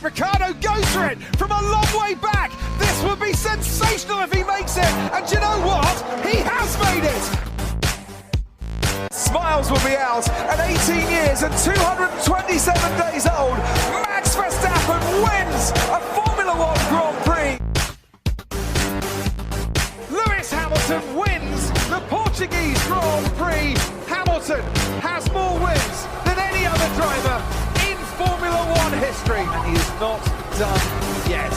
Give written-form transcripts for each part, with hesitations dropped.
Ricciardo goes for it from a long way back. This would be sensational if he makes it. And do you know what? He has made it. Smiles will be out at 18 years and 227 days old. Max Verstappen wins a Formula One Grand Prix. Lewis Hamilton wins the Portuguese Grand Prix. Hamilton has more wins than any other driver in Formula One history. And he is not done yet.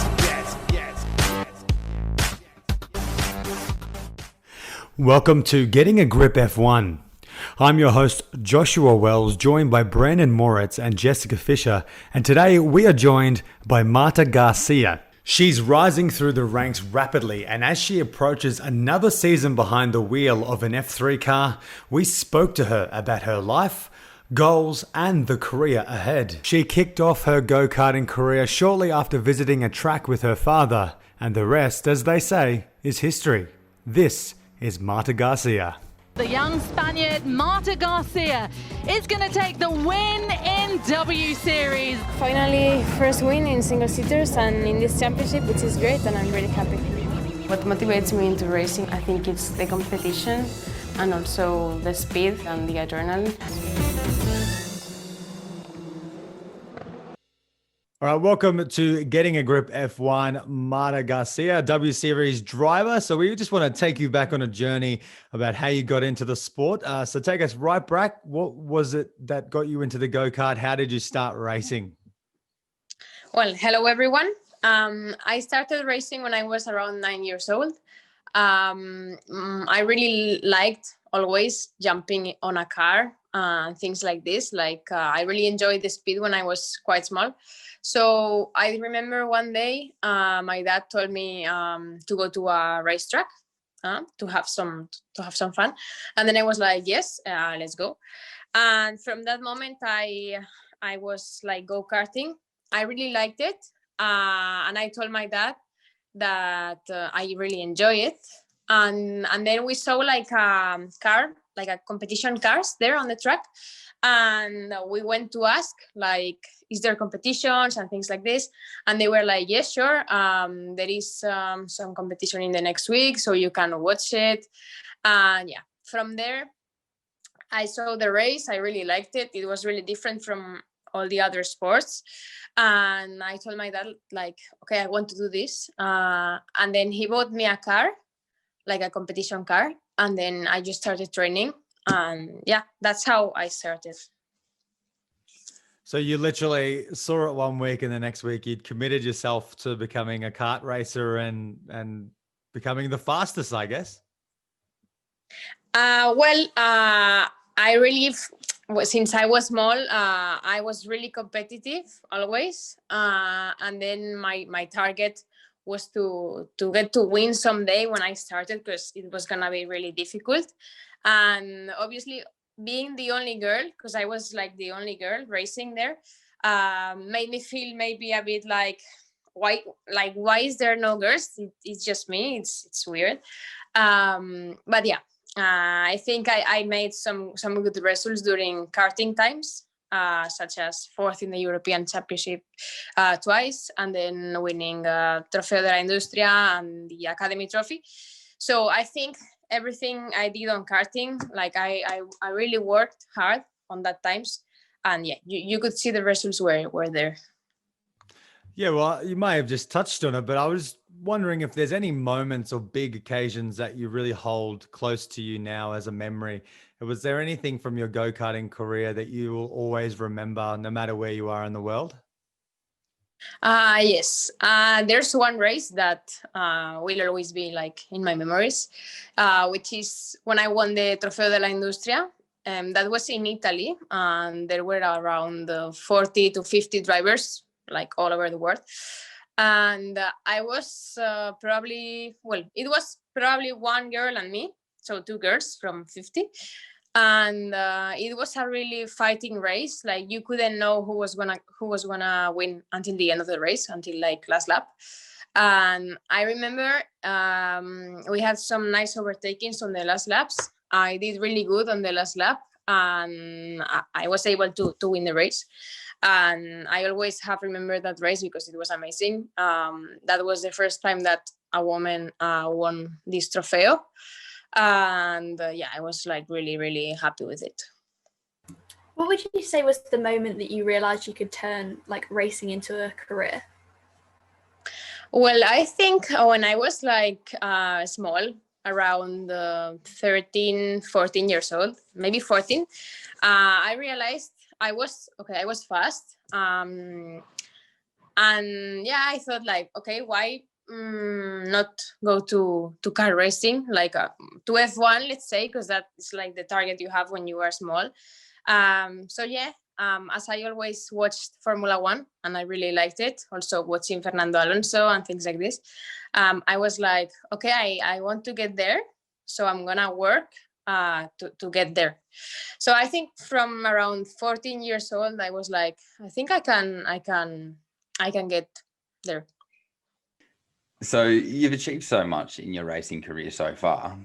Welcome to Getting a Grip F1. I'm your host, Joshua Wells, joined by Brandon Moritz and Jessica Fisher, and today we are joined by Marta Garcia. She's rising through the ranks rapidly, and as she approaches another season behind the wheel of an F3 car, we spoke to her about her life, goals, and the career ahead. She kicked off her go-karting career shortly after visiting a track with her father, and the rest, as they say, is history. This is Marta Garcia. The young Spaniard Marta Garcia is going to take the win in W Series. Finally, first win in single-seaters and in this championship, which is great, and I'm really happy. What motivates me into racing, I think it's the competition and also the speed and the adrenaline. All right, welcome to Getting a Grip F1, Marta Garcia, W Series driver. So we just want to take you back on a journey about how you got into the sport. So take us right back. What was it that got you into the go-kart? How did you start racing? Well, hello everyone. I started racing when I was around 9 years old. I really liked always jumping on a car and things like this. I really enjoyed the speed when I was quite small. So I remember one day my dad told me to go to a racetrack to have some fun, and then I was like, yes, let's go. And from that moment I was like go-karting. I really liked it, and I told my dad that I really enjoy it. And then we saw like a car, like a competition cars there on the track. And we went to ask, like, is there competitions and things like this? And they were like, yes, sure. There is some competition in the next week, so you can watch it. And yeah, from there, I saw the race. I really liked it. It was really different from all the other sports. And I told my dad, like, okay, I want to do this. And then he bought me a car, like a competition car. And then I just started training. And yeah, that's how I started. So you literally saw it one week and the next week you'd committed yourself to becoming a kart racer and becoming the fastest, I guess. I really, since I was small, I was really competitive always. And then my target was to get to win someday when I started, because it was going to be really difficult. And obviously being the only girl, because I was like the only girl racing there, made me feel maybe a bit like, why is there no girls? It's just me. It's weird. But yeah, I think I made some good results during karting times, such as fourth in the European Championship twice, and then winning Trofeo de la Industria and the Academy Trophy. So I think everything I did on karting, like I really worked hard on that times, and yeah, you could see the results were there. Yeah, well, you may have just touched on it, but I was wondering if there's any moments or big occasions that you really hold close to you now as a memory. Was there anything from your go-karting career that you will always remember no matter where you are in the world? Yes, there's one race that will always be like in my memories, which is when I won the Trofeo de la Industria. That was in Italy, and there were around 40 to 50 drivers, like all over the world. And I was it was probably one girl and me, so two girls from 50. And it was a really fighting race. Like you couldn't know who was gonna win until the end of the race, until like last lap. And I remember we had some nice overtakings on the last laps. I did really good on the last lap, and I was able to win the race. And I always have remembered that race because it was amazing. That was the first time that a woman won this trofeo. And yeah, I was like really, really happy with it. What would you say was the moment that you realized you could turn like racing into a career? Well, I think when I was like small, around 13, 14 years old, maybe 14, I realized I was fast. And yeah, I thought like, okay, why not go to car racing, like to F1, let's say, because that is like the target you have when you are small. So yeah, as I always watched Formula One and I really liked it, also watching Fernando Alonso and things like this, I was like, okay, I want to get there, so I'm gonna work to get there. So I think from around 14 years old, I was like, I think I can get there. So you've achieved so much in your racing career so far.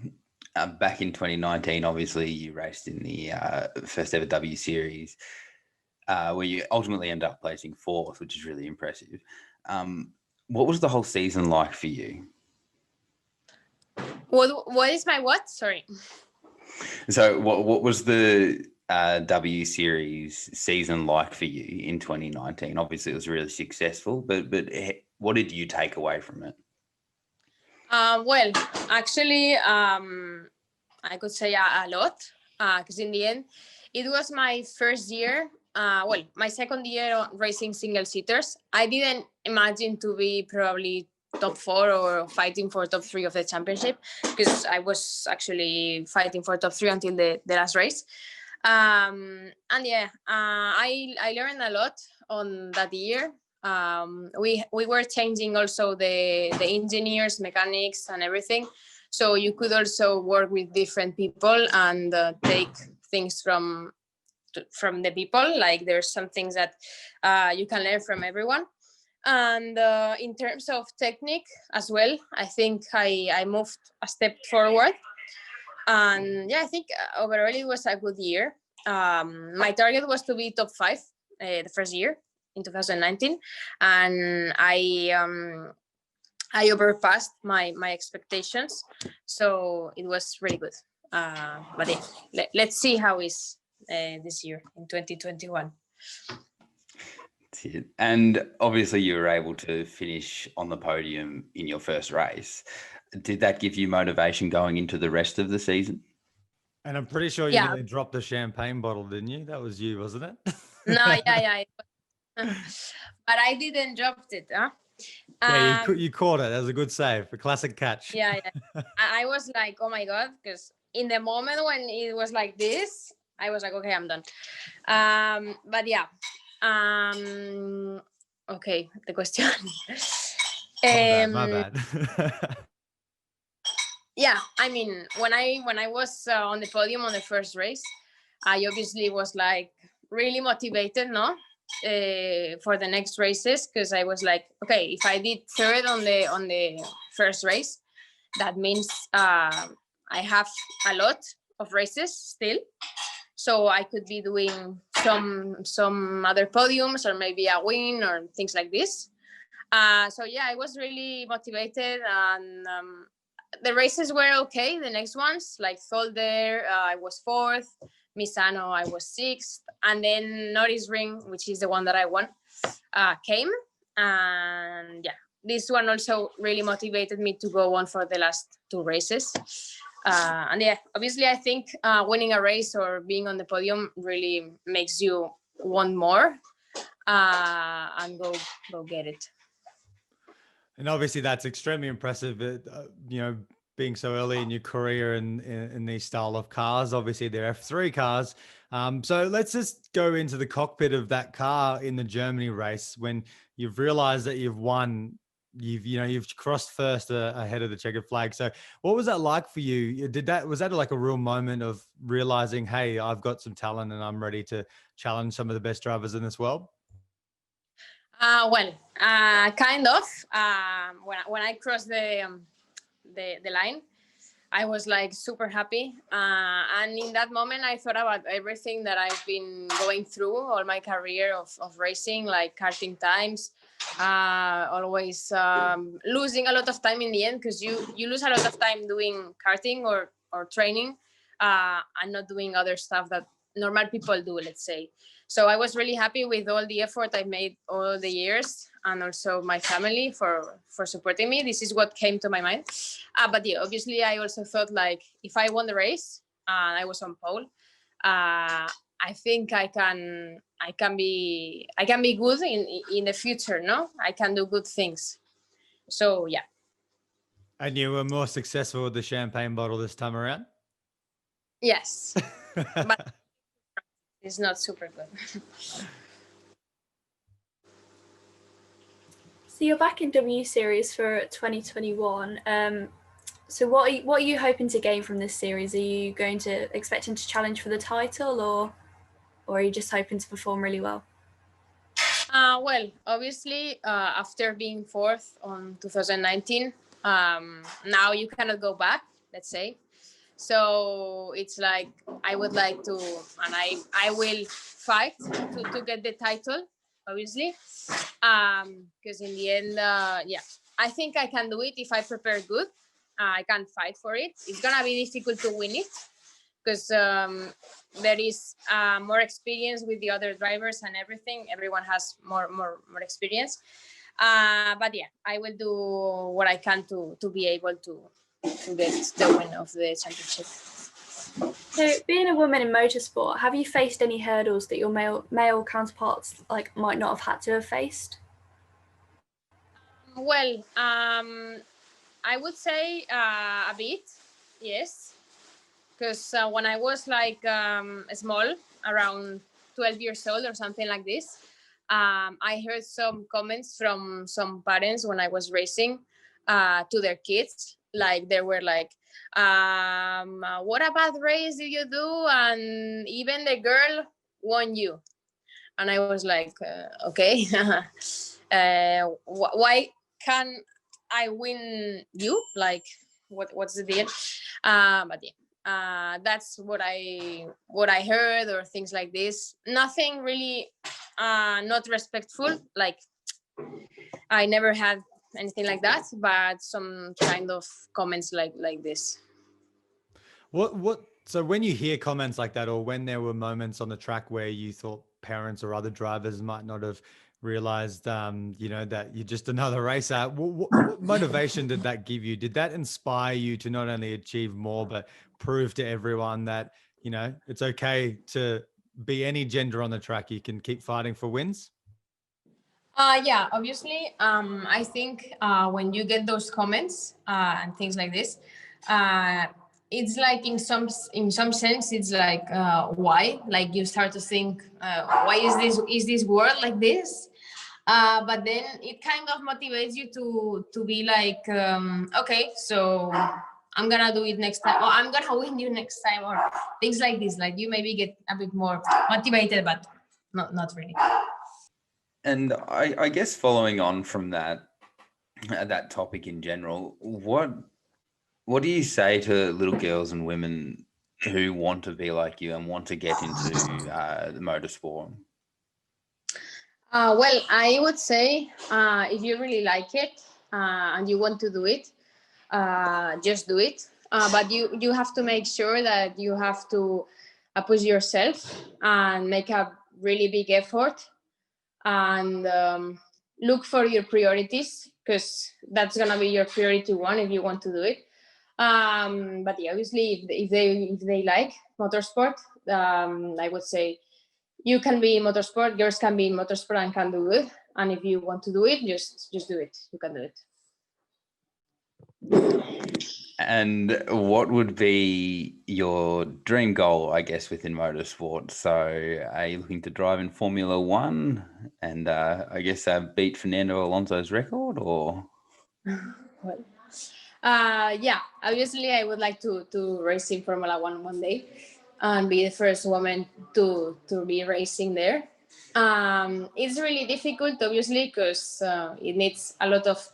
Back in 2019, obviously, you raced in the first ever W Series, where you ultimately end up placing fourth, which is really impressive. What was the whole season like for you? What is my what? Sorry. So what was the W Series season like for you in 2019? Obviously, it was really successful, but what did you take away from it? Well, actually, I could say a lot, because in the end, it was my first year. My second year racing single seaters. I didn't imagine to be probably top 4 or fighting for top 3 of the championship, because I was actually fighting for top 3 until the last race. And yeah, I learned a lot on that year. We were changing also the engineers, mechanics, and everything. So you could also work with different people and take things from the people. Like there's some things that you can learn from everyone. And in terms of technique as well, I think I moved a step forward. And yeah, I think overall it was a good year. My target was to be top 5 the first year in 2019, and I overpassed my expectations, so it was really good. But yeah, let's see how is this year in 2021. That's it. And obviously you were able to finish on the podium in your first race. Did that give you motivation going into the rest of the season? And I'm pretty sure you nearly dropped the champagne bottle, didn't you? That was you, wasn't it? No, yeah. But I didn't drop it, huh? Yeah, you caught it. That was a good save, a classic catch. Yeah. I was like, oh my God, because in the moment when it was like this, I was like, okay, I'm done. But yeah. Okay, the question. My bad. Yeah, I mean, when I was on the podium on the first race, I obviously was like really motivated, no, for the next races, because I was like, okay, if I did third on the first race, that means I have a lot of races still, so I could be doing some other podiums or maybe a win or things like this. So yeah, I was really motivated, and the races were okay. The next ones, like Zolder, I was 4th. Misano, I was 6th. And then Norris Ring, which is the one that I won, came. And yeah, this one also really motivated me to go on for the last 2 races. And yeah, obviously I think winning a race or being on the podium really makes you want more and go get it. And obviously that's extremely impressive, being so early in your career in these style of cars. Obviously they're F3 cars. So let's just go into the cockpit of that car in the Germany race when you've realized that you've won. You've crossed first ahead of the checkered flag. So what was that like for you? Was that like a real moment of realizing, hey, I've got some talent and I'm ready to challenge some of the best drivers in this world? Kind of. When I crossed the line, I was like super happy. And in that moment, I thought about everything that I've been going through all my career of racing, like karting times, always losing a lot of time in the end, because you lose a lot of time doing karting or training and not doing other stuff that normal people do, let's say. So I was really happy with all the effort I made all the years, and also my family for supporting me. This is what came to my mind. But yeah, obviously I also thought, like, if I won the race and I was on pole, I think I can be good in the future. No, I can do good things. So yeah. And you were more successful with the champagne bottle this time around? Yes. But it's not super good. So you're back in W Series for 2021. So what are you hoping to gain from this series? Are you expecting to challenge for the title, or are you just hoping to perform really well? Well, obviously, after being fourth on 2019, now you cannot go back, let's say. So it's like I would like to, and I will fight to get the title, obviously, because in the end, yeah, I think I can do it if I prepare good. I can fight for it. It's gonna be difficult to win it because there is more experience with the other drivers and everything. Everyone has more experience. But yeah, I will do what I can to be able to get the win of the championship. So, being a woman in motorsport, have you faced any hurdles that your male counterparts might not have had to have faced? Well, I would say a bit, yes, because when I was small, around 12 years old or something like this, I heard some comments from some parents when I was racing to their kids. Like they were like, what a bad race did you do? And even the girl won you. And I was like, okay, why can I win you? Like, what's the deal? But yeah, that's what I heard, or things like this. Nothing really not respectful. Like, I never had anything like that, but some kind of comments like this. So when you hear comments like that, or when there were moments on the track where you thought parents or other drivers might not have realized, that you're just another racer, what motivation did that give you? Did that inspire you to not only achieve more, but prove to everyone that, it's okay to be any gender on the track? You can keep fighting for wins? Yeah, obviously. I think when you get those comments and things like this, it's like in some sense, it's like why? Like you start to think, why is this world like this? But then it kind of motivates you to be like, okay, so I'm gonna do it next time, or I'm gonna win you next time, or things like this. Like you maybe get a bit more motivated, but not really. And I guess following on from that topic in general, what do you say to little girls and women who want to be like you and want to get into the motorsport? Well, I would say if you really like it and you want to do it, just do it. But you have to make sure that you have to push yourself and make a really big effort, and look for your priorities, because that's gonna be your priority one if you want to do it. But yeah, obviously, if they like motorsport, I would say you can be in motorsport, girls can be in motorsport and can do it. And if you want to do it, just do it. You can do it. And what would be your dream goal, I guess, within motorsport? So are you looking to drive in Formula One and I guess beat Fernando Alonso's record, or? Well, yeah, obviously I would like to race in Formula one day and be the first woman to be racing there. It's really difficult, obviously, because it needs a lot of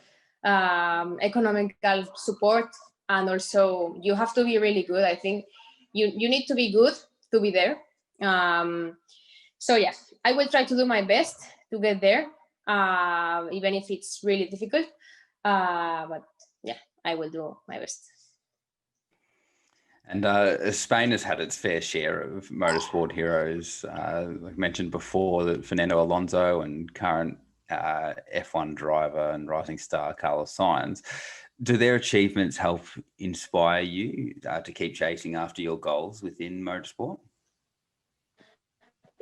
economical support and also you have to be really good. I think you need to be good to be there. So yeah, I will try to do my best to get there, even if it's really difficult. But yeah, I will do my best. And Spain has had its fair share of motorsport heroes. Like mentioned before, that Fernando Alonso and current F1 driver and rising star Carlos Sainz. Do their achievements help inspire you to keep chasing after your goals within motorsport?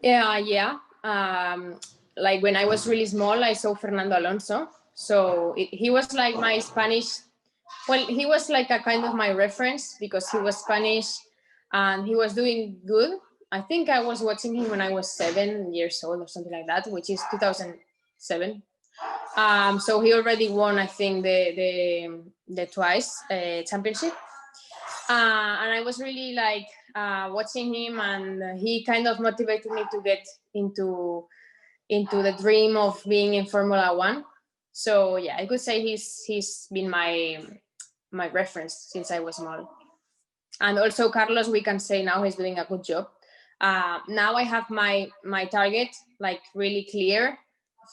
Yeah. Like when I was really small, I saw Fernando Alonso. So he was like my Spanish. Well, he was like a kind of my reference because he was Spanish and he was doing good. I think I was watching him when I was 7 years old or something like that, which is 2007. So he already won, I think, the twice championship. And I was really like watching him, and he kind of motivated me to get into the dream of being in Formula One. So yeah, I could say he's been my reference since I was small. And also Carlos, we can say now he's doing a good job. Now I have my target like really clear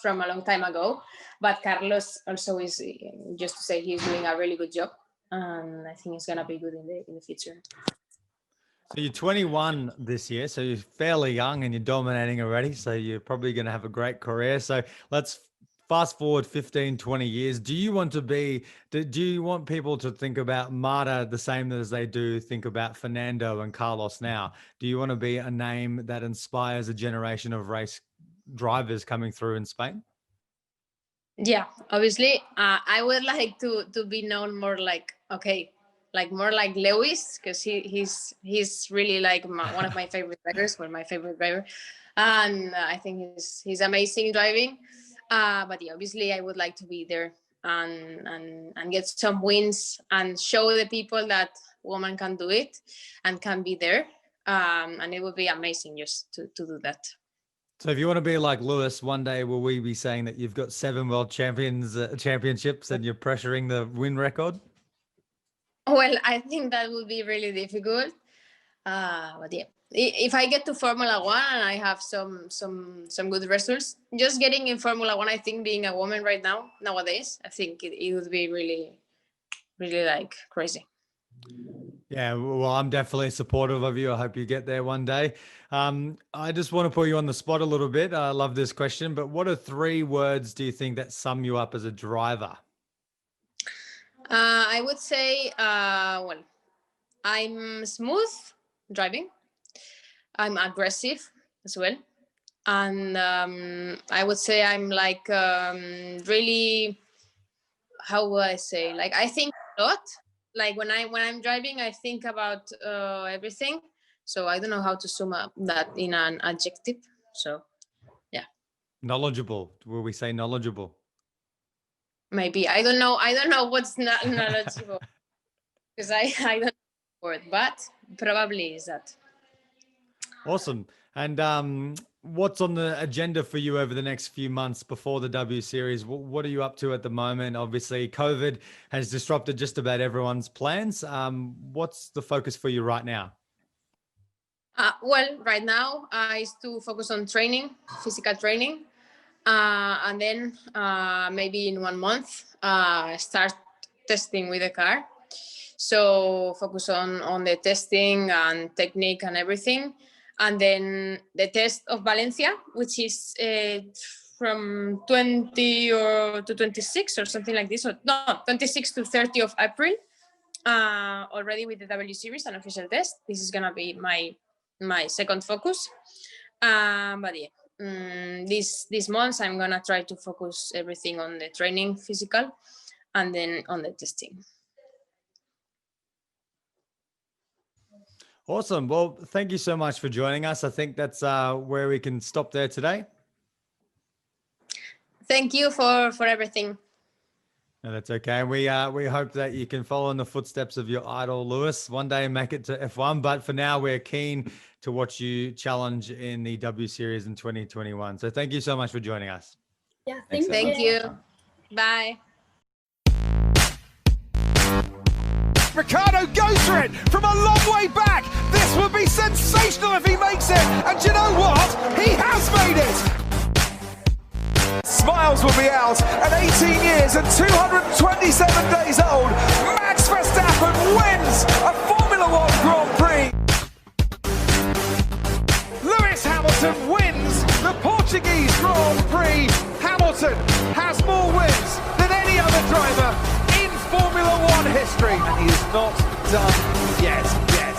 from a long time ago, but Carlos also is, just to say, he's doing a really good job, and I think it's gonna be good in the future. So you're 21 this year, so you're fairly young and you're dominating already. So you're probably going to have a great career. So let's fast forward 15, 20 years. Do you want people to think about Marta the same as they do think about Fernando and Carlos now? Do you want to be a name that inspires a generation of race drivers coming through in Spain? Yeah, obviously, I would like to be known more like, more like Lewis, because he's really like one of my favorite drivers, my favorite driver, and I think he's amazing driving. But yeah, obviously, I would like to be there and get some wins and show the people that woman can do it and can be there. And it would be amazing just to do that. So if you want to be like Lewis, one day will we be saying that you've got 7 world championships and you're pressuring the win record? Well, I think that would be really difficult. But yeah, if I get to Formula One and I have some good results, just getting in Formula One, I think being a woman right now, nowadays, I think it would be really, really like crazy. Yeah, well, I'm definitely supportive of you. I hope you get there one day. I just want to put you on the spot a little bit. I love this question, but what are 3 words do you think that sum you up as a driver? I would say, well, I'm smooth driving. I'm aggressive as well. And I would say I'm like really, how would I say? Like, I think a lot. Like when I'm driving, I think about everything. So I don't know how to sum up that in an adjective. So yeah. Knowledgeable. Will we say knowledgeable? Maybe. I don't know what's not knowledgeable because I don't know the word, but probably is that. Awesome. And what's on the agenda for you over the next few months before the W Series? What are you up to at the moment? Obviously, COVID has disrupted just about everyone's plans. What's the focus for you right now? Well, right now is to focus on training, physical training, and then maybe in 1 month start testing with the car. So focus on the testing and technique and everything. And then the test of Valencia, which is from 20 or to 26 or something like this, or no, 26 to 30 of April, already with the W Series, an official test. This is gonna be my second focus. But yeah, this month I'm gonna try to focus everything on the training, physical, and then on the testing. Awesome. Well, thank you so much for joining us. I think that's where we can stop there today. Thank you for everything. No, that's okay. We hope that you can follow in the footsteps of your idol, Lewis, one day and make it to F1. But for now, we're keen to watch you challenge in the W Series in 2021. So thank you so much for joining us. Yeah, thank you. Bye. Ricciardo goes for it from a long way back. This would be sensational if he makes it. And do you know what? He has made it. Smiles will be out at 18 years and 227 days old. Max Verstappen wins a Formula One Grand Prix. Lewis Hamilton wins the Portuguese Grand Prix. Hamilton has more wins than any other driver in Formula One history. And he is not done yet.